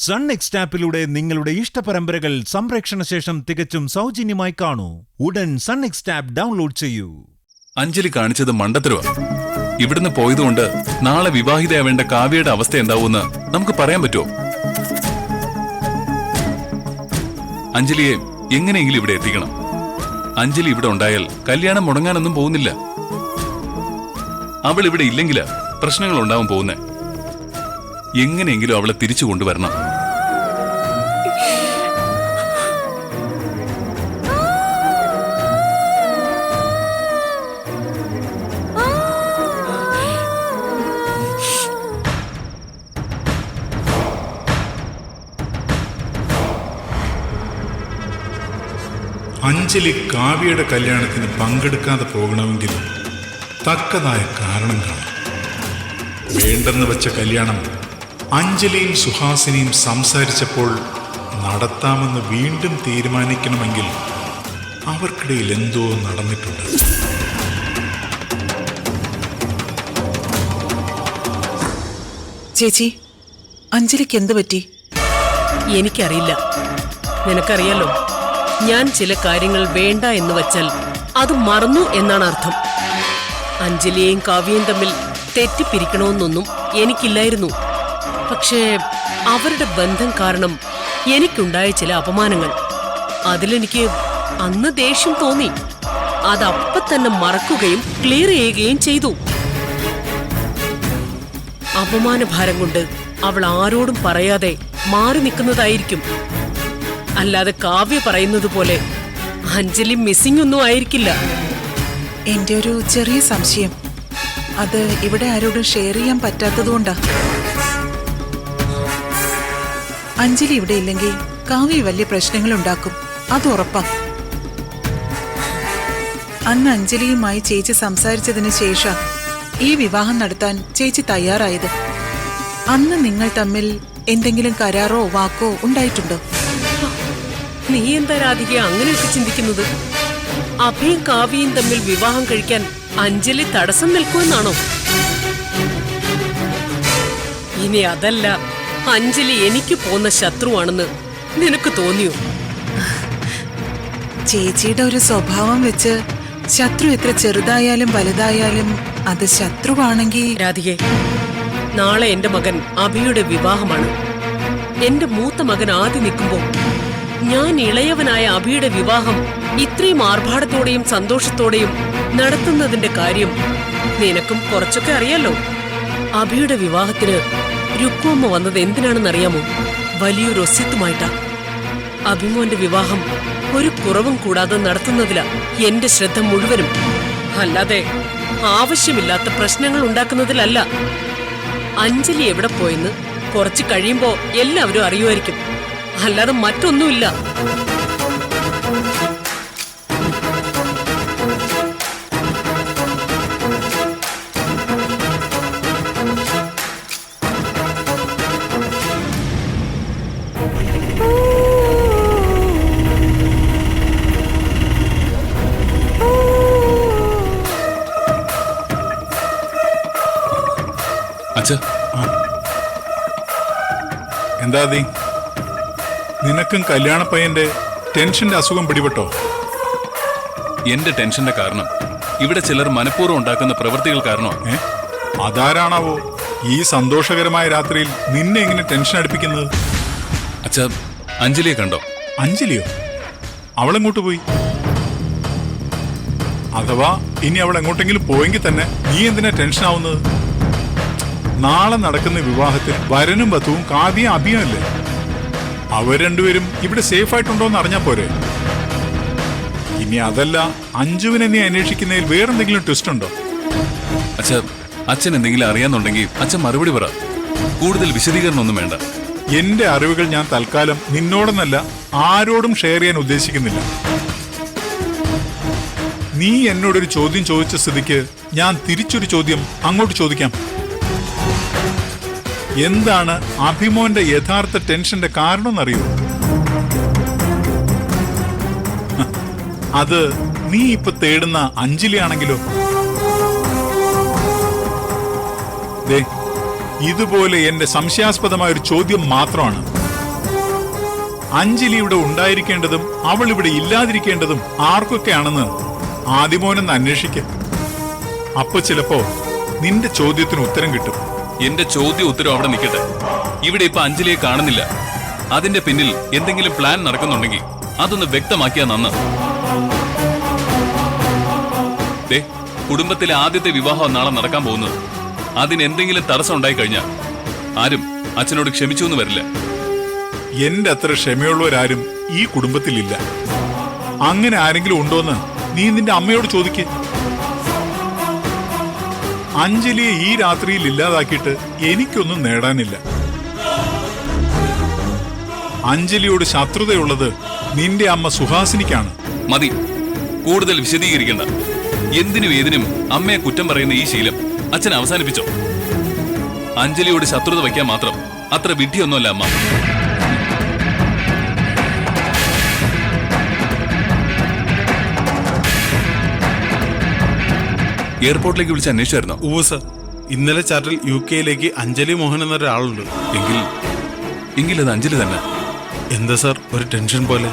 Sun next ആപ്പിലൂടെ നിങ്ങളുടെ ഇഷ്ടപരമ്പരകൾ സംപ്രേക്ഷണ ശേഷം തികച്ചും സൗജന്യമായി കാണൂ. ഉടൻ സൺ നെക്സ്റ്റ് ആപ്പ് ഡൗൺലോഡ് ചെയ്യൂ. അഞ്ജലി കാണിച്ചത് മണ്ടത്തരവാ. ഇവിടുന്ന് പോയതുകൊണ്ട് നാളെ വിവാഹിതയാവേണ്ട കാവ്യയുടെ അവസ്ഥ എന്താവൂന്ന് നമുക്ക് പറയാൻ പറ്റുമോ? അഞ്ജലിയെ എങ്ങനെയെങ്കിലും ഇവിടെ എത്തിക്കണം. അഞ്ജലി ഇവിടെ ഉണ്ടായാൽ കല്യാണം മുടങ്ങാനൊന്നും പോകുന്നില്ല. അവൾ ഇവിടെ ഇല്ലെങ്കിലാ പ്രശ്നങ്ങൾ ഉണ്ടാവാൻ പോകുന്നേ. എങ്ങനെയെങ്കിലും അവളെ തിരിച്ചു കൊണ്ടുവരണം. അഞ്ജലി കാവ്യയുടെ കല്യാണത്തിന് പങ്കെടുക്കാതെ പോകണമെങ്കിൽ തക്കതായ കാരണം കാണും. വേണ്ടെന്ന് വെച്ച കല്യാണം അഞ്ജലിയും സുഹാസിനിയും സംസാരിച്ചപ്പോൾ നടത്താമെന്ന് വീണ്ടും തീരുമാനിക്കണമെങ്കിൽ അവർക്കിടയിൽ എന്തോ നടന്നിട്ടുണ്ട്. ചേച്ചി, അഞ്ജലിക്ക് എന്ത് പറ്റി? എനിക്കറിയില്ല. നിനക്കറിയാലോ, ഞാൻ ചില കാര്യങ്ങൾ വേണ്ട എന്ന് വച്ചാൽ അത് മറന്നു എന്നാണ് അർത്ഥം. അഞ്ജലിയെയും കാവ്യയും തമ്മിൽ തെറ്റിപ്പിരിക്കണമെന്നൊന്നും എനിക്കില്ലായിരുന്നു. പക്ഷേ അവരുടെ ബന്ധം കാരണം എനിക്കുണ്ടായ ചില അപമാനങ്ങൾ, അതിലെനിക്ക് അന്ന് ദേഷ്യം തോന്നി. അതപ്പ തന്നെ മറക്കുകയും ക്ലിയർ ചെയ്യുകയും ചെയ്തു. അപമാനഭാരം കൊണ്ട് അവൾ ആരോടും പറയാതെ മാറി നിൽക്കുന്നതായിരിക്കും. അല്ലാതെ കാവ്യ പറയുന്നത് പോലെ അഞ്ജലി മിസ്സിംഗ് ഒന്നും ആയിരിക്കില്ല. എന്റെ ഒരു ചെറിയ സംശയം, അത് ഇവിടെ ആരോടും ഷെയർ ചെയ്യാൻ പറ്റാത്തതുകൊണ്ടാ. അഞ്ജലി ഇവിടെ ഇല്ലെങ്കിൽ കാവ്യ വലിയ പ്രശ്നങ്ങൾ ഉണ്ടാക്കും, അത് ഉറപ്പാ. അന്ന് അഞ്ജലിയുമായി ചേച്ചി സംസാരിച്ചതിന് ശേഷം ഈ വിവാഹം നടത്താൻ ചേച്ചി തയ്യാറായത്. അന്ന് നിങ്ങൾ തമ്മിൽ എന്തെങ്കിലും കരാറോ വാക്കോ ഉണ്ടായിട്ടുണ്ടോ? നീ എന്താ രാധിക അങ്ങനെയൊക്കെ ചിന്തിക്കുന്നത്? അഭയും കാവ്യയും തമ്മിൽ വിവാഹം കഴിക്കാൻ അഞ്ജലി തടസ്സം നിൽക്കുമെന്നാണോ? ഇനി അതല്ല, അഞ്ജലി എനിക്ക് പോന്ന ശത്രുവാണെന്ന് നിനക്ക് തോന്നിയോ? ചേച്ചിയുടെ ഒരു സ്വഭാവം വെച്ച് ശത്രു എത്ര ചെറുതായാലും വലുതായാലും അത് ശത്രുവാണെങ്കിൽ. രാധികെ, നാളെ എന്റെ മകൻ അഭിയുടെ വിവാഹമാണ്. എന്റെ മൂത്ത മകൻ ആദ്യം നിൽക്കുമ്പോ ഞാൻ ഇളയവനായ അഭിയുടെ വിവാഹം ഇത്രയും ആർഭാടത്തോടെയും സന്തോഷത്തോടെയും നടത്തുന്നതിന്റെ കാര്യം നിനക്കും കുറച്ചൊക്കെ അറിയാലോ. അഭിയുടെ വിവാഹത്തിന് രുക്കുമ്മ വന്നത് എന്തിനാണെന്നറിയാമോ? വലിയൊരു ഒസ്യത്തുമായിട്ടാ. അഭിമോന്റെ വിവാഹം ഒരു കുറവും കൂടാതെ നടത്തുന്നതിലാ എന്റെ ശ്രദ്ധ മുഴുവനും. അല്ലാതെ ആവശ്യമില്ലാത്ത പ്രശ്നങ്ങൾ ഉണ്ടാക്കുന്നതിലല്ല. അഞ്ജലി എവിടെ പോയെന്ന് കുറച്ച് കഴിയുമ്പോ എല്ലാവരും അറിയുമായിരിക്കും, അല്ലാതെ മറ്റൊന്നുമില്ല. എന്താ നീ? നിനക്കും കല്യാണ പയ്യന്റെ ടെൻഷന്റെ അസുഖം പിടിപെട്ടോ? എന്റെ ടെൻഷന്റെ കാരണം ഇവിടെ ചിലർ മനഃപൂർവ്വം ഉണ്ടാക്കുന്ന പ്രവൃത്തികൾ കാരണമാണ്. അതാരാണാവോ ഈ സന്തോഷകരമായ രാത്രിയിൽ നിന്നെ എങ്ങനെ ടെൻഷൻ അടുപ്പിക്കുന്നത്? അച്ഛാ, അഞ്ജലിയെ കണ്ടോ? അഞ്ജലിയോ? അവളെങ്ങോട്ട് പോയി? അഥവാ ഇനി അവൾ എങ്ങോട്ടെങ്കിലും പോയെങ്കിൽ തന്നെ നീ എന്തിനാ ടെൻഷൻ ആവുന്നത്? നാളെ നടക്കുന്ന വിവാഹത്തിൽ വരനും വധുവും കാവ്യ അഭിയല്ലേ? അവർ രണ്ടുപേരും ഇവിടെ സേഫ് ആയിട്ടുണ്ടോന്ന് അറിഞ്ഞാ പോരെ? ഇനി അതല്ല, അഞ്ജുവിനെ നീ അന്വേഷിക്കുന്നതിൽ വേറെന്തെങ്കിലും ട്വിസ്റ്റ് ഉണ്ടോ? അച്ഛാ, അച്ഛൻ എന്തെങ്കിലും അറിയാന്നുണ്ടെങ്കിൽ അച്ഛൻ മറുപടി പറ. കൂടുതൽ വിശദീകരണം ഒന്നും വേണ്ട. എന്റെ അറിവുകൾ ഞാൻ തൽക്കാലം നിന്നോടൊന്നല്ല ആരോടും ഷെയർ ചെയ്യാൻ ഉദ്ദേശിക്കുന്നില്ല. നീ എന്നോടൊരു ചോദ്യം ചോദിച്ച സ്ഥിതിക്ക് ഞാൻ തിരിച്ചൊരു ചോദ്യം അങ്ങോട്ട് ചോദിക്കാം. എന്താണ് അഭിമോന്റെ യഥാർത്ഥ ടെൻഷന്റെ കാരണം എന്നറിയോ? അത് നീ ഇപ്പൊ തേടുന്ന അഞ്ജലിയാണെങ്കിലോ? ഇതുപോലെ എന്റെ സംശയാസ്പദമായ ഒരു ചോദ്യം മാത്രമാണ്. അഞ്ജലി ഇവിടെ ഉണ്ടായിരിക്കേണ്ടതും അവൾ ഇവിടെ ഇല്ലാതിരിക്കേണ്ടതും ആർക്കൊക്കെയാണെന്ന് ആദിമോനെന്ന് അന്വേഷിക്ക. അപ്പൊ ചിലപ്പോ നിന്റെ ചോദ്യത്തിന് ഉത്തരം കിട്ടും. എന്റെ ചോദ്യം ഉത്തരം അവിടെ നിൽക്കട്ടെ. ഇവിടെ ഇപ്പൊ അഞ്ജലിയെ കാണുന്നില്ല. അതിന്റെ പിന്നിൽ എന്തെങ്കിലും പ്ലാൻ നടക്കുന്നുണ്ടെങ്കിൽ അതൊന്ന് വ്യക്തമാക്കിയാ നന്ന്. കുടുംബത്തിലെ ആദ്യത്തെ വിവാഹം നാളെ നടക്കാൻ പോകുന്നത്. അതിനെന്തെങ്കിലും തടസ്സം ഉണ്ടായി കഴിഞ്ഞാൽ ആരും അച്ഛനോട് ക്ഷമിച്ചു എന്ന് വരില്ല. എന്റെ അത്ര ക്ഷമയുള്ളവരാരും ഈ കുടുംബത്തിലില്ല. അങ്ങനെ ആരെങ്കിലും ഉണ്ടോന്ന് നീ നിന്റെ അമ്മയോട് ചോദിക്ക്. അഞ്ജലിയെ ഈ രാത്രിയിൽ ഇല്ലാതാക്കിയിട്ട് എനിക്കൊന്നും നേടാനില്ല. അഞ്ജലിയോട് ശത്രുതയുള്ളത് നിന്റെ അമ്മ സുഹാസിനിക്കാണ്. മതി, കൂടുതൽ വിശദീകരിക്കണ്ട. എന്തിനും ഏതിനും അമ്മയെ കുറ്റം പറയുന്ന ഈ ശീലം അച്ഛൻ അവസാനിപ്പിച്ചോ. അഞ്ജലിയോട് ശത്രുത വയ്ക്കാൻ മാത്രം അത്ര വിഡ്ഢിയൊന്നുമല്ല അമ്മ. എയർപോർട്ടിലേക്ക് വിളിച്ച് അന്വേഷിച്ചായിരുന്നോ? ഉവ്വ് സർ, ഇന്നലെ ചാർട്ടിൽ UK അഞ്ജലി മോഹൻ എന്നൊരാളുണ്ട്. എങ്കിൽ അത് അഞ്ജലി തന്നെ. എന്താ സാർ ഒരു ടെൻഷൻ പോലെ?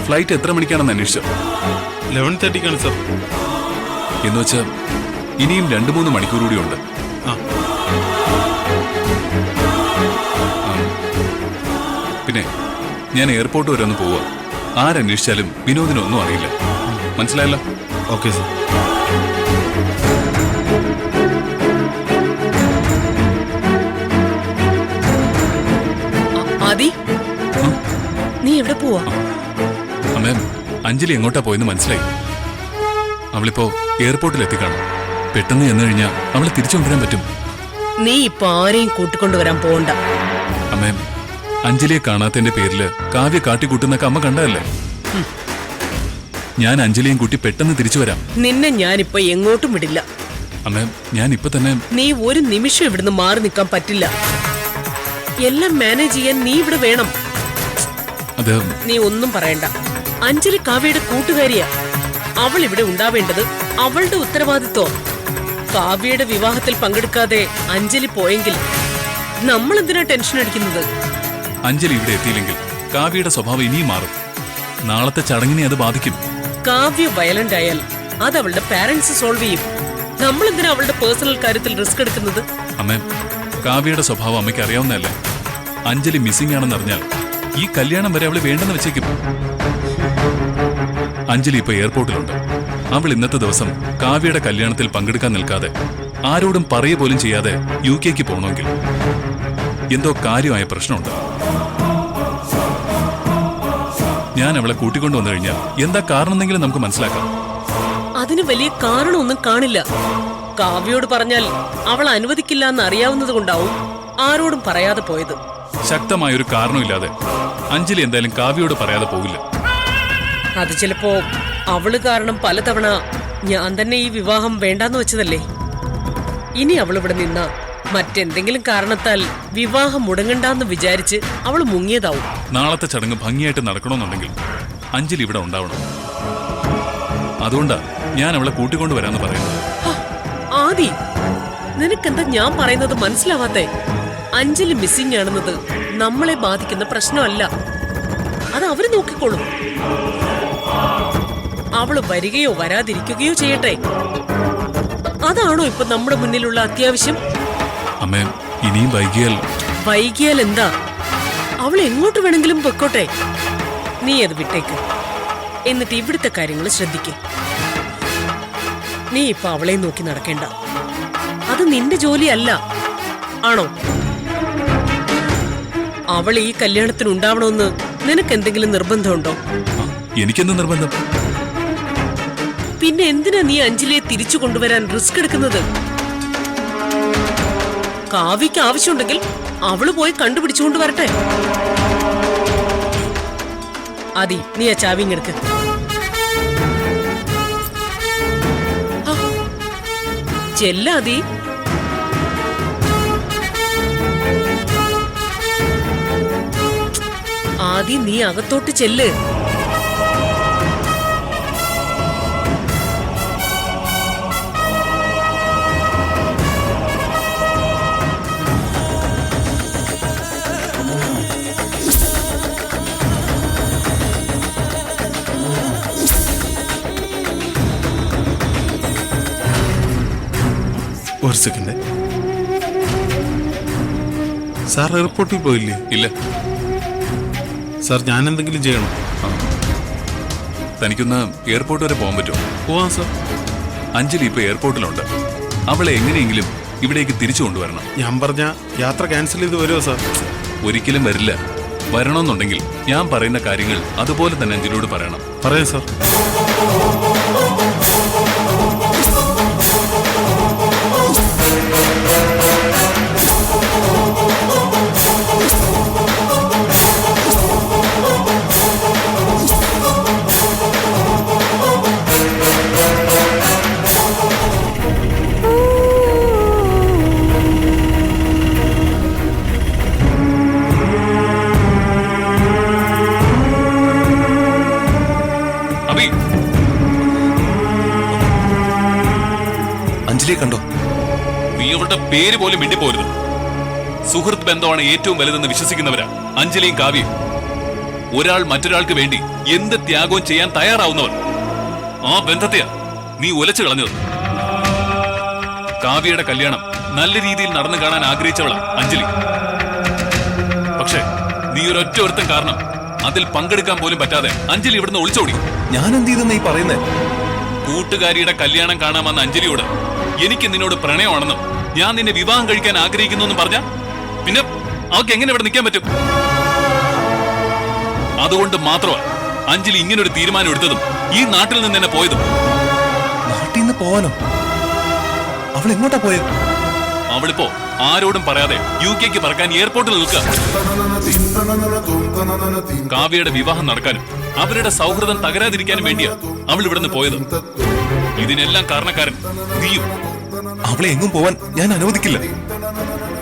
ഫ്ലൈറ്റ് എത്ര മണിക്കാണെന്ന് അന്വേഷിച്ചോ? 11:30 സാർ. എന്ന് വെച്ചാൽ ഇനിയും 2-3 മണിക്കൂർ കൂടി ഉണ്ട്. പിന്നെ ഞാൻ എയർപോർട്ട് വരെ ഒന്ന് പോവാ. ആരന്വേഷിച്ചാലും വിനോദിനൊന്നും അറിയില്ല. മനസ്സിലായല്ലോ? Okay sir. ആദി, നീ എവിടെ പോവാ? അമ്മേ, അഞ്ജലി എങ്ങോട്ടാ പോയെന്ന് മനസ്സിലായി. അവളിപ്പോ എയർപോർട്ടിൽ എത്തിക്കാണും. പെട്ടെന്ന് ചെന്നു കഴിഞ്ഞാൽ അവളെ തിരിച്ചു കൊണ്ടുവരാൻ പറ്റും. നീ ഇപ്പൊ ആരെയും കൂട്ടിക്കൊണ്ടുവരാൻ പോണ്ട. അമ്മേ, അഞ്ജലിയെ കാണാത്തതിന്റെ പേരില് കാവ്യ കാട്ടിക്കൂട്ടുന്നൊക്കെ അമ്മ കണ്ടതല്ലേ? ഞാൻ അഞ്ജലിയും കൂട്ടി പെട്ടെന്ന് തിരിച്ചു വരാം. നിന്നെ ഞാനിപ്പോ എങ്ങോട്ടും വിടില്ല. അമ്മേ, ഞാൻ ഇപ്പൊ തന്നെ. നീ ഒരു നിമിഷം ഇവിടുന്ന് മാറി നിൽക്കാൻ പറ്റില്ല. എല്ലാം മാനേജ് ചെയ്യാൻ നീ ഇവിടെ വേണം. അത് നീ ഒന്നും പറയണ്ട. അഞ്ജലി കാവ്യയുടെ കൂട്ടുകാരിയാ. അവൾ ഇവിടെ ഉണ്ടാവേണ്ടത് അവളുടെ ഉത്തരവാദിത്വം. കാവ്യയുടെ വിവാഹത്തിൽ പങ്കെടുക്കാതെ അഞ്ജലി പോയെങ്കിൽ നമ്മൾ എന്തിനാ ടെൻഷൻ അടിക്കുന്നത്? അഞ്ജലി ഇവിടെ എത്തിയില്ലെങ്കിൽ കാവ്യയുടെ സ്വഭാവം ഇനിയും മാറും. നാളത്തെ ചടങ്ങിനെ അത് ബാധിക്കും. കാവ്യ വയലന്റ് ആയാൽ അത് അവളുടെ പാരന്റ്സ് സോൾവ് ചെയ്യും. നമ്മൾ എന്തിനാ അവളുടെ പേഴ്സണൽ കാര്യത്തിൽ റിസ്ക് എടുക്കുന്നത്? അമ്മേ, കാവ്യയുടെ സ്വഭാവം അമ്മയ്ക്ക് അറിയാവുന്നതല്ലേ? അഞ്ജലി മിസ്സിംഗ് ആണെന്ന് അറിഞ്ഞാൽ ഈ കല്യാണം വരെ അവള് വേണ്ടെന്ന് വെച്ചേക്കും. അഞ്ജലി ഇപ്പൊ എയർപോർട്ടിലുണ്ട്. അവൾ ഇന്നത്തെ ദിവസം കാവ്യയുടെ കല്യാണത്തിൽ പങ്കെടുക്കാൻ നിൽക്കാതെ ആരോടും പറയുക പോലും ചെയ്യാതെ UK പോകണമെങ്കിൽ എന്തോ കാര്യമായ പ്രശ്നമുണ്ട്. ഞാൻ അവളെ കൂട്ടിക്കൊണ്ടു വന്നു കഴിഞ്ഞാൽ എന്താ കാരണമെന്നെങ്കിലും നമുക്ക് മനസ്സിലാക്കാം. അതിന് വലിയ കാരണമൊന്നും കാണില്ല. കാവ്യയോട് പറഞ്ഞാൽ അവൾ അനുവദിക്കില്ല എന്ന് അറിയാവുന്നത് കൊണ്ടാവും ആരോടും പറയാതെ പോയത്. ശക്തമായൊരു കാരണമില്ലാതെ അഞ്ജലി എന്തായാലും കാവ്യയോട് പറയാതെ പോകില്ല. അത് ചിലപ്പോ അവള് കാരണം പലതവണ ഞാൻ തന്നെ ഈ വിവാഹം വേണ്ടാന്ന് വെച്ചതല്ലേ. ഇനി അവൾ ഇവിടെ നിന്ന മറ്റെന്തെങ്കിലും കാരണത്താൽ വിവാഹം മുടങ്ങണ്ടെന്ന് വിചാരിച്ച് അവൾ മുങ്ങിയതാവും. നാളത്തെ ചടങ്ങ് ഭംഗിയായിട്ട് നടക്കണമെന്നുണ്ടെങ്കിൽ അഞ്ജലി ഇവിടെ ഉണ്ടാവണം. അതുകൊണ്ടാ ഞാൻ അവളെ കൂട്ടിക്കൊണ്ടുവരാന്ന് പറയുന്നത്. ആദി, നിനക്കെന്താ ഞാൻ പറയുന്നത് മനസ്സിലാവാത്തെ? അഞ്ജലി മിസ്സിംഗ് ആണെന്നത് നമ്മളെ ബാധിക്കുന്ന പ്രശ്നമല്ല. അത് അവര് നോക്കിക്കോളും. അവള് വരികയോ വരാതിരിക്കുകയോ ചെയ്യട്ടെ. അതാണോ ഇപ്പൊ നമ്മുടെ മുന്നിലുള്ള അത്യാവശ്യം? അമ്മേ, ഇനിയും വൈകിയാൽ എന്താ? അവൾ എങ്ങോട്ട് വേണമെങ്കിലും പൊക്കോട്ടെ. നീ അത് വിട്ടേക്ക്. എന്നിട്ട് ഇവിടുത്തെ കാര്യങ്ങൾ ശ്രദ്ധിക്ക്. നീ ഇപ്പൊ അവളെ നോക്കി നടക്കേണ്ട. അത് നിന്റെ ജോലിയല്ല. ആണോ? അവൾ ഈ കല്യാണത്തിന് ഉണ്ടാവണമെന്ന് നിനക്ക് എന്തെങ്കിലും നിർബന്ധമുണ്ടോ? എനിക്കെന്ത് നിർബന്ധം? പിന്നെ എന്തിനാ നീ അഞ്ജലിയെ തിരിച്ചു കൊണ്ടുവരാൻ റിസ്ക് എടുക്കുന്നത്? കാവ്യക്ക് ആവശ്യമുണ്ടെങ്കിൽ അവള് പോയി കണ്ടുപിടിച്ചുകൊണ്ട് വരട്ടെ. ആദി, നീ ആ ചാവി ഇങ്ങെടുക്ക്. ചെല്ലാതി. ആദി, നീ അകത്തോട്ട് ചെല്ല്. ഒരു സെക്കൻഡ്. സാർ എയർപോർട്ടിൽ പോയില്ലേ? ഇല്ല. സാർ ഞാൻ എന്തെങ്കിലും ചെയ്യണം? തനിക്കൊന്ന് എയർപോർട്ട് വരെ പോകാൻ പറ്റുമോ? പോവാം സാർ. അഞ്ജലി ഇപ്പൊ എയർപോർട്ടിലുണ്ട്. അവളെ എങ്ങനെയെങ്കിലും ഇവിടേക്ക് തിരിച്ചു കൊണ്ടുവരണം. ഞാൻ പറഞ്ഞ യാത്ര ക്യാൻസൽ ചെയ്ത് വരുമോ സാർ? ഒരിക്കലും വരില്ല. വരണമെന്നുണ്ടെങ്കിൽ ഞാൻ പറയുന്ന കാര്യങ്ങൾ അതുപോലെ തന്നെ അഞ്ജലിയോട് പറയണം. പറയാം സാർ. അബി, അഞ്ജലിയെ കണ്ടോ? നീ അവളുടെ പേര് പോലും മിണ്ടിപ്പോരുത്. സുഹൃത്ത് ബന്ധമാണ് ഏറ്റവും വലുതെന്ന് വിശ്വസിക്കുന്നവരാ അഞ്ജലിയും കാവ്യയും. ഒരാൾ മറ്റൊരാൾക്ക് വേണ്ടി എന്ത് ത്യാഗവും ചെയ്യാൻ തയ്യാറാവുന്നവർ. ആ ബന്ധത്തെയാ നീ ഉലച്ചു കളഞ്ഞത്. കാവ്യയുടെ കല്യാണം നല്ല രീതിയിൽ നടന്നു കാണാൻ ആഗ്രഹിച്ചവളാ അഞ്ജലി. പക്ഷേ നീ ഒരൊറ്റ ഒരുത്തൻ കാരണം അതിൽ പങ്കെടുക്കാൻ പോലും പറ്റാതെ അഞ്ജലി ഇവിടുന്ന് ഒളിച്ചോടി. ഞാൻ എന്ത് ചെയ്തെന്ന് ഈ പറയുന്നേ? കൂട്ടുകാരിയുടെ കല്യാണം കാണാമെന്ന അഞ്ജലിയോട് എനിക്ക് നിന്നോട് പ്രണയമാണെന്നും ഞാൻ നിന്നെ വിവാഹം കഴിക്കാൻ ആഗ്രഹിക്കുന്നു പറഞ്ഞ പിന്നെ അവർക്ക് എങ്ങനെ ഇവിടെ നിൽക്കാൻ പറ്റും? അതുകൊണ്ട് മാത്രമാ അഞ്ജലി ഇങ്ങനൊരു തീരുമാനം എടുത്തതും ഈ നാട്ടിൽ നിന്ന് തന്നെ പോയതും. നാട്ടിൽ നിന്ന് പോവാനോ? അവൾ എങ്ങോട്ടാ പോയത്? അവളിപ്പോ ആരോടും പറയാതെ UK പറക്കാൻ എയർപോർട്ടിൽ നിൽക്കുക. കാവ്യയുടെ വിവാഹം നടക്കാനും അവരുടെ സൗഹൃദം തകരാതിരിക്കാനും വേണ്ടിയാ അവൾ ഇവിടുന്ന് പോയത്. ഇതിനെല്ലാം കാരണക്കാരൻ നീയും. അവളെ എങ്ങും പോവാൻ ഞാൻ അനുവദിക്കില്ല.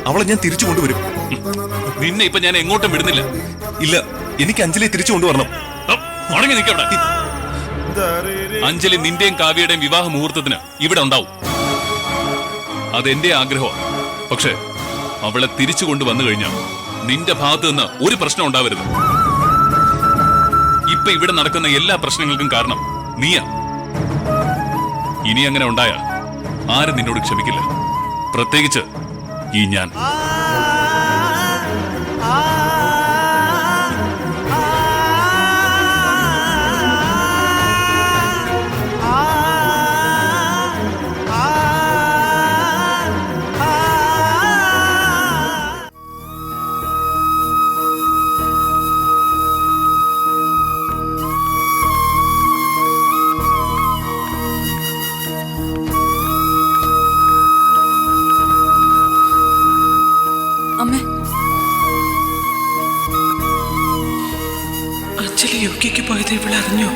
അവളെ ഞാൻ തിരിച്ചു കൊണ്ടുവരും. നിന്നെ ഇപ്പൊ ഞാൻ എങ്ങോട്ടും വിടുന്നില്ല. ഇല്ല, എനിക്ക് അഞ്ജലിയെ തിരിച്ചു കൊണ്ടുവരണം. ഉണങ്ങി നിൽക്കവിടെ. അഞ്ജലി നിന്റെയും കാവ്യയുടെയും വിവാഹ മുഹൂർത്തത്തിന് ഇവിടെ ഉണ്ടാവും. അതെന്റെ ആഗ്രഹമാണ്. പക്ഷെ അവളെ തിരിച്ചു കൊണ്ടുവന്നു കഴിഞ്ഞാൽ നിന്റെ ഭാഗത്ത് നിന്ന് ഒരു പ്രശ്നം ഉണ്ടാവരുത്. ഇപ്പൊ ഇവിടെ നടക്കുന്ന എല്ലാ പ്രശ്നങ്ങൾക്കും കാരണം നീയാ. ഇനി അങ്ങനെ ഉണ്ടായാ ആരും നിന്നോട് ക്ഷമിക്കില്ല, പ്രത്യേകിച്ച് ഈ ഞാൻ. അമ്മേ, അഞ്ജലി UK പോയത് ഇവിടെ അറിഞ്ഞോ?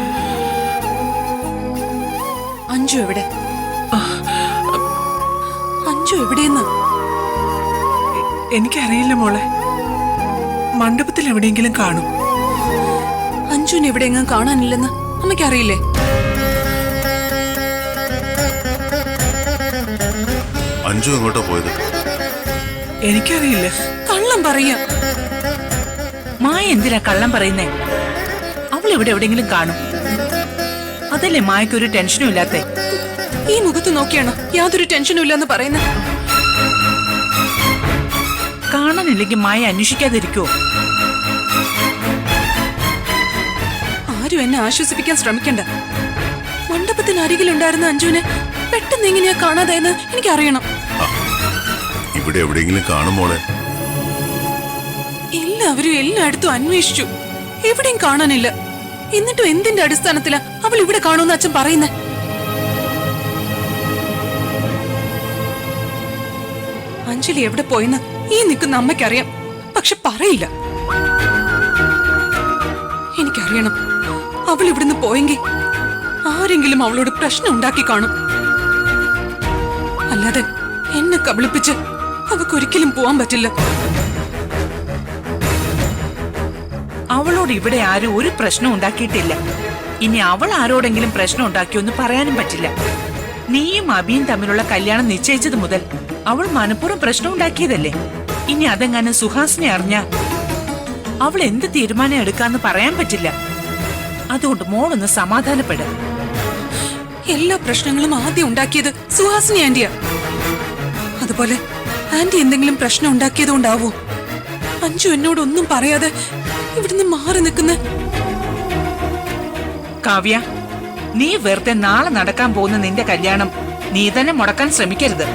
അഞ്ജു എവിടെ? അഞ്ജു എവിടെയെന്ന് എനിക്കറിയില്ല മോളെ. മണ്ഡപത്തിൽ എവിടെയെങ്കിലും കാണും. അഞ്ജുവിനെ എവിടെയെങ്കിലും കാണാനില്ലെന്ന് അമ്മയ്ക്കറിയില്ലേ? അഞ്ജു എങ്ങോട്ടാ പോയത്? എനിക്കറിയില്ല. കള്ളം പറയാ. മായ എന്തിനാ കള്ളം പറയുന്നേ? അവൾ ഇവിടെ എവിടെയെങ്കിലും കാണും. അതല്ലേ മായക്കൊരു ടെൻഷനും ഇല്ലാത്തേ. ഈ മുഖത്ത് നോക്കിയാണോ യാതൊരു ടെൻഷനും ഇല്ലെന്ന് പറയുന്നത്? കാണാനില്ലെങ്കിൽ മായ അന്വേഷിക്കാതിരിക്കുവോ? ആരും എന്നെ ആശ്വസിപ്പിക്കാൻ ശ്രമിക്കണ്ട. മണ്ഡപത്തിന് അരികിലുണ്ടായിരുന്ന അഞ്ജുവിനെ പെട്ടെന്ന് എങ്ങനെയാ കാണാതായെന്ന് എനിക്കറിയണം. ഇവിടെ എവിടെയെങ്കിലും കാണുമോളെ? എല്ലാവരും എല്ലായിടത്തും അന്വേഷിച്ചു, എവിടെയും കാണാനില്ല. എന്നിട്ടും എന്തിന്റെ അടിസ്ഥാനത്തിലാ അവൾ ഇവിടെ കാണുമെന്ന് അച്ഛൻ പറയുന്നേ? അഞ്ജലി എവിടെ പോയെന്ന് ഈ നിൽക്കുന്ന അമ്മയ്ക്കറിയാം, പക്ഷെ പറയില്ല. എനിക്കറിയണം, അവൾ ഇവിടുന്ന് പോയെങ്കിൽ ആരെങ്കിലും അവളോട് പ്രശ്നം ഉണ്ടാക്കി കാണും. അല്ലാതെ എന്നെ കബളിപ്പിച്ച് അവക്കൊരിക്കലും പോവാൻ പറ്റില്ല. അവളോട് ഇവിടെ ആരും ഒരു പ്രശ്നം ഉണ്ടാക്കിയിട്ടില്ല. ഇനി അവൾ ആരോടെങ്കിലും പ്രശ്നം ഉണ്ടാക്കിയൊന്ന് പറയാനും പറ്റില്ല. നീയും അബിയും തമ്മിലുള്ള കല്യാണം നിശ്ചയിച്ചത് മുതൽ അവൾ മനഃപൂർവ്വം പ്രശ്നം ഉണ്ടാക്കിയതല്ലേ. ഇനി അതെങ്ങാനും സുഹാസിനെ അറിഞ്ഞാ അവൾ എന്ത് തീരുമാനം എടുക്കാന്ന് പറയാൻ പറ്റില്ല. അതുകൊണ്ട് മോളൊന്ന് സമാധാനപ്പെടുക. എല്ലാ പ്രശ്നങ്ങളും ആദ്യം ഉണ്ടാക്കിയത് സുഹാസിനി ആന്റിയാ. അതുപോലെ ആന്റി എന്തെങ്കിലും പ്രശ്നം ഉണ്ടാക്കിയതുകൊണ്ടാവോ അഞ്ജു എന്നോടൊന്നും പറയാതെ ഇവിടുന്ന് മാറി നിൽക്കുന്ന? കാവ്യ, നീ വെറുതെ നാളെ നടക്കാൻ പോകുന്ന നിന്റെ കല്യാണം നീ തന്നെ മുടക്കാൻ ശ്രമിക്കരുത്.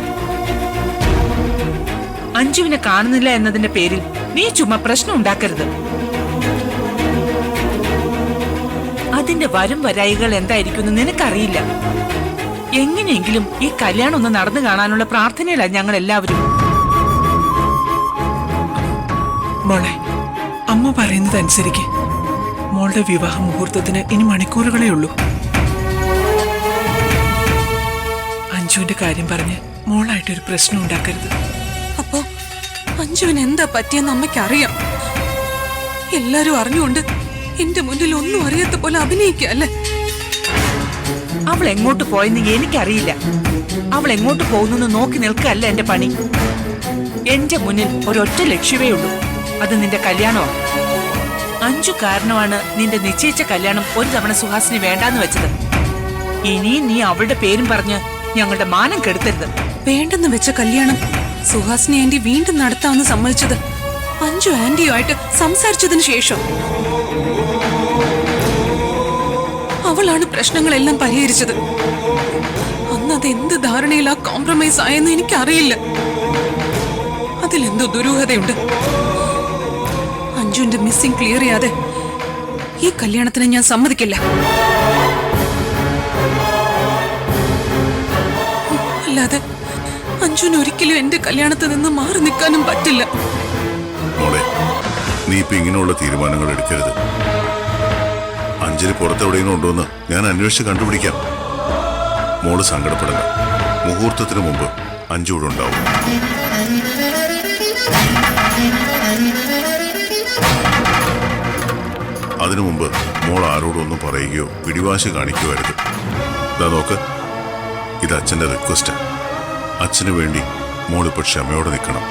അഞ്ജുവിനെ കാണുന്നില്ല എന്നതിന്റെ പേരിൽ നീ ചുമ്മാ പ്രശ്നം ഉണ്ടാക്കരുത്. അതിന്റെ വരും വരായികൾ എന്തായിരിക്കും നിനക്കറിയില്ല. എങ്ങനെയെങ്കിലും ഈ കല്യാണം ഒന്ന് നടന്നു കാണാനുള്ള പ്രാർത്ഥനയിലാണ് ഞങ്ങൾ എല്ലാവരും. മോളെ, അമ്മ പറയുന്നത് അനുസരിക്ക്. മോളുടെ വിവാഹ മുഹൂർത്തത്തിന് ഇനി മണിക്കൂറുകളേ ഉള്ളൂ. അഞ്ജുവിന്റെ കാര്യം പറഞ്ഞ് മോളായിട്ടൊരു പ്രശ്നം ഉണ്ടാക്കരുത്. അപ്പോ അഞ്ജുവിന് എന്താ പറ്റിയെന്ന് അമ്മയ്ക്കറിയാം. എല്ലാരും അറിഞ്ഞുകൊണ്ട് എന്റെ മുന്നിൽ ഒന്നും അറിയാത്ത പോലെ അഭിനയിക്കല്ലേ? അവൾ എങ്ങോട്ട് പോയെന്ന് എനിക്കറിയില്ല. അവൾ എങ്ങോട്ട് പോകുന്നു നോക്കി നിൽക്കല്ല എന്റെ പണി. എന്റെ മുന്നിൽ ഒരൊറ്റ ലക്ഷ്യമേ ഉള്ളൂ, അത് നിന്റെ കല്യാണമാണ്. അഞ്ജു കാരണമാണ് നിന്റെ നിശ്ചയിച്ച കല്യാണം ഒരു തവണ സുഹാസിനി വേണ്ടാന്ന് വെച്ചത്. ഇനിയും നീ അവളുടെ പേരും പറഞ്ഞ് ഞങ്ങളുടെ മാനം കെടുത്തരുത്. വേണ്ടെന്ന് വെച്ച കല്യാണം സുഹാസിനി ആന്റി വീണ്ടും നടത്താമെന്ന് സമ്മതിച്ചത് അഞ്ജു ആന്റിയുമായിട്ട് സംസാരിച്ചതിന് ശേഷം. അവളാണ് പ്രശ്നങ്ങളെല്ലാം പരിഹരിച്ചത്. അന്ന് അത് എന്ത് ധാരണയിലാ കോംപ്രമൈസ് ആയെന്ന് എനിക്കറിയില്ല. അതിലെന്തോ ദുരൂഹതയുണ്ട്. അഞ്ജുവിന്റെ മിസ്സിംഗ് ക്ലിയർ ചെയ്യാതെ ഈ കല്യാണത്തിന് ഞാൻ സമ്മതിക്കില്ല. അല്ലാതെ അഞ്ജുവിന് ഒരിക്കലും എന്റെ കല്യാണത്തിൽ നിന്ന് മാറി നിൽക്കാനും പറ്റില്ല. മോളെ, നീ ഇപ്പൊ ഇങ്ങനെയുള്ള തീരുമാനങ്ങൾ എടുക്കരുത്. അഞ്ജലി പുറത്തെവിടെയെങ്കിലും ഉണ്ടോന്ന് ഞാൻ അന്വേഷിച്ച് കണ്ടുപിടിക്കാം. മോള് സങ്കടപ്പെടണ്ട. മുഹൂർത്തത്തിന് മുമ്പ് അഞ്ജു ഇവിടെ ഉണ്ടാവും. അതിനു മുമ്പ് മോൾ ആരോടും ഒന്നും പറയുകയോ പിടിവാശി കാണിക്കുകയോ അരുത്. ഇതാ നോക്ക്, ഇത് അച്ഛന്റെ റിക്വസ്റ്റ്. അച്ഛന് വേണ്ടി മോളിപ്പോൾ ക്ഷമയോടെ നിൽക്കണം.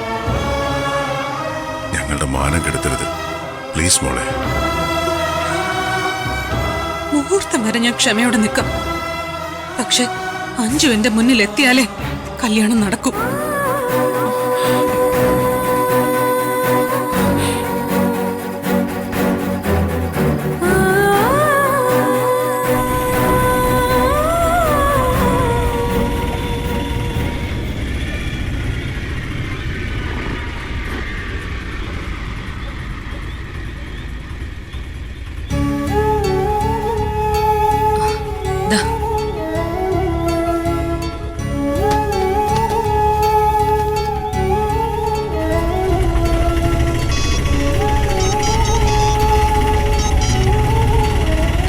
ഞങ്ങളുടെ മാനം കെടുത്തരുത് പ്ലീസ് മോളെ. മുഹൂർത്തം വരെ ഞാൻ ക്ഷമയോടെ നിൽക്കാം. പക്ഷെ അഞ്ജു എന്റെ മുന്നിൽ എത്തിയാലേ കല്യാണം നടക്കും.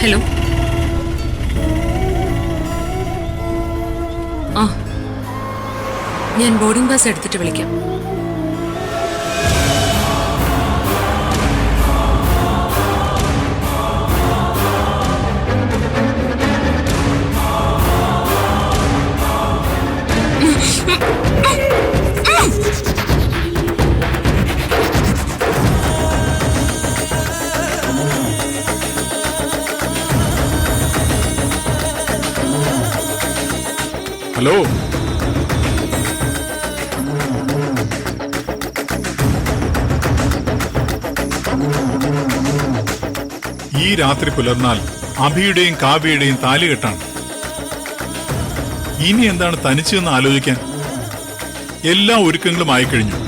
ഹലോ. ആ, ഞാൻ ബോർഡിംഗ് പാസ് എടുത്തിട്ട് വിളിക്കാം. ഹലോ, ഈ രാത്രി പുലർന്നാൽ അഭിയുടെയും കാവ്യയുടെയും താലികെട്ടാണ്. ഇനി എന്താണ് തനിച്ചെന്ന് ആലോചിക്കാൻ? എല്ലാ ഒരുക്കങ്ങളും ആയിക്കഴിഞ്ഞു.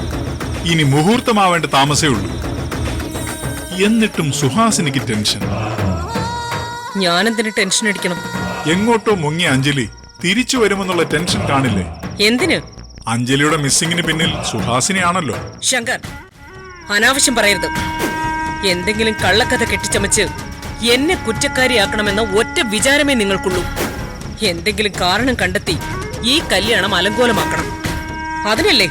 ഇനി മുഹൂർത്തമാവേണ്ട താമസേ ഉള്ളൂ. എന്നിട്ടും സുഹാസിനിക്ക് ടെൻഷൻ. ഞാനെന്തിന് ടെൻഷൻ അടിക്കണം? എങ്ങോട്ടോ മുങ്ങിയ അഞ്ജലി തിരിച്ചു വരുമെന്നുള്ള ടെൻഷൻ കാണില്ലേ? എന്തിന്? അഞ്ജലിയുടെ മിസ്സിങ്ങിന് പിന്നിൽ സുഹാസിനിയാണല്ലോ. ശങ്കർ, അനാവശ്യം പറയരുത്. എന്തെങ്കിലും കള്ളക്കഥ കെട്ടിച്ചമച്ച് എന്നെ കുറ്റക്കാരിയാക്കണമെന്ന ഒറ്റ വിചാരമേ നിങ്ങൾക്കുള്ളൂ. എന്തെങ്കിലും കാരണം കണ്ടെത്തി ഈ കല്യാണം അലങ്കോലമാക്കണം. അതിനല്ലേ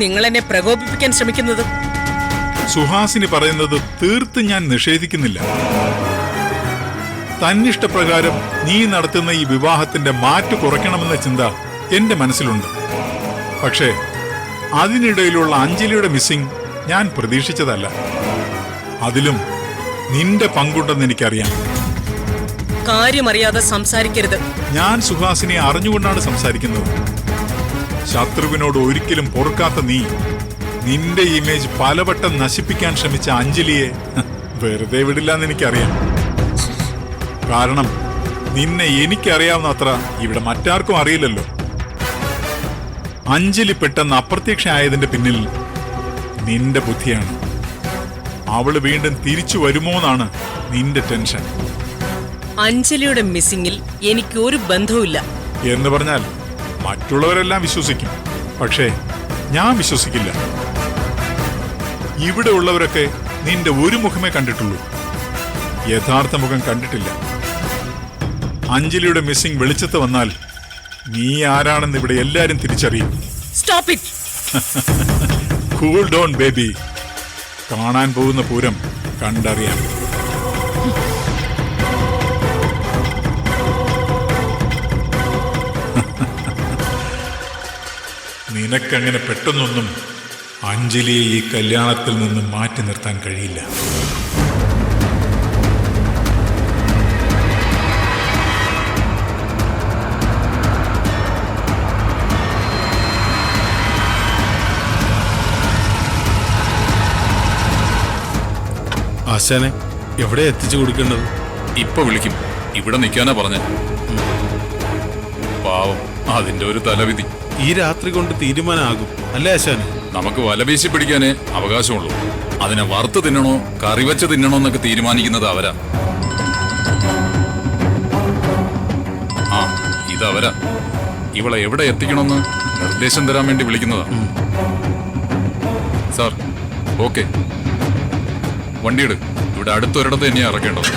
നിങ്ങൾ എന്നെ പ്രകോപിപ്പിക്കാൻ ശ്രമിക്കുന്നത്? സുഹാസിനി പറയുന്നത് തീർത്ത് ഞാൻ നിഷേധിക്കുന്നില്ല. തന്നിഷ്ടപ്രകാരം നീ നടത്തുന്ന ഈ വിവാഹത്തിന്റെ മാറ്റ് കുറയ്ക്കണമെന്ന ചിന്ത എന്റെ മനസ്സിലുണ്ട്. പക്ഷേ അതിനിടയിലുള്ള അഞ്ജലിയുടെ മിസ്സിംഗ് ഞാൻ പ്രതീക്ഷിച്ചതല്ല. അതിലും നിന്റെ പങ്കുണ്ടെന്ന് എനിക്കറിയാം. കാര്യമറിയാതെ സംസാരിക്കരുത്. ഞാൻ സുഹാസിനെ അറിഞ്ഞുകൊണ്ടാണ് സംസാരിക്കുന്നത്. ശത്രുവിനോട് ഒരിക്കലും പൊറുക്കാത്ത നീ നിന്റെ ഇമേജ് പലവട്ടം നശിപ്പിക്കാൻ ശ്രമിച്ച അഞ്ജലിയെ വെറുതെ വിടില്ലെന്ന് എനിക്കറിയാം. കാരണം നിന്നെ എനിക്കറിയാവുന്ന അത്ര ഇവിടെ മറ്റാർക്കും അറിയില്ലല്ലോ. അഞ്ജലി പെട്ടെന്ന് അപ്രത്യക്ഷമായതിന്റെ പിന്നിൽ നിന്റെ ബുദ്ധിയാണ്. അവള് വീണ്ടും തിരിച്ചു വരുമോന്നാണ് നിന്റെ ടെൻഷൻ. അഞ്ജലിയുടെ മിസ്സിംഗിൽ എനിക്ക് ഒരു ബന്ധവുമില്ല എന്ന് പറഞ്ഞാൽ മറ്റുള്ളവരെല്ലാം വിശ്വസിക്കും, പക്ഷേ ഞാൻ വിശ്വസിക്കില്ല. ഇവിടെ ഉള്ളവരൊക്കെ നിന്റെ ഒരു മുഖമേ കണ്ടിട്ടുള്ളൂ, യഥാർത്ഥ മുഖം കണ്ടിട്ടില്ല. അഞ്ജലിയുടെ മിസ്സിംഗ് വെളിച്ചത്ത് വന്നാൽ നീ ആരാണെന്ന് ഇവിടെ എല്ലാരും തിരിച്ചറിയും. Stop it. Cool down baby. കാണാൻ പോകുന്ന പൂരം കണ്ടറിയാം. നിനക്കങ്ങനെ പെട്ടെന്നൊന്നും അഞ്ജലിയെ ഈ കല്യാണത്തിൽ നിന്ന് മാറ്റി നിർത്താൻ കഴിയില്ല. ആശാനെ, എവിടെ എത്തിച്ചു കൊടുക്കേണ്ടത്? ഇപ്പൊ വിളിക്കും. ഇവിടെ നിൽക്കാനാ പറഞ്ഞ. പാവം, അതിന്റെ ഒരു തലവിധി. ഈ രാത്രി കൊണ്ട് തീരുമാനമാകും അല്ലേ ആശാനെ? നമുക്ക് വലവീശി പിടിക്കാനേ അവകാശമുള്ളൂ. അതിനെ വറുത്ത് തിന്നണോ കറിവച്ച് തിന്നണോ എന്നൊക്കെ തീരുമാനിക്കുന്നത് അവരാ. ആ, ഇതവരാ. ഇവളെ എവിടെ എത്തിക്കണമെന്ന് നിർദ്ദേശം തരാൻ വേണ്ടി വിളിക്കുന്നതാ. Sir, okay, വണ്ടിയെടു. ഇവിടെ അടുത്തൊരിടത്ത് തന്നെയാ ഇറക്കേണ്ടത്.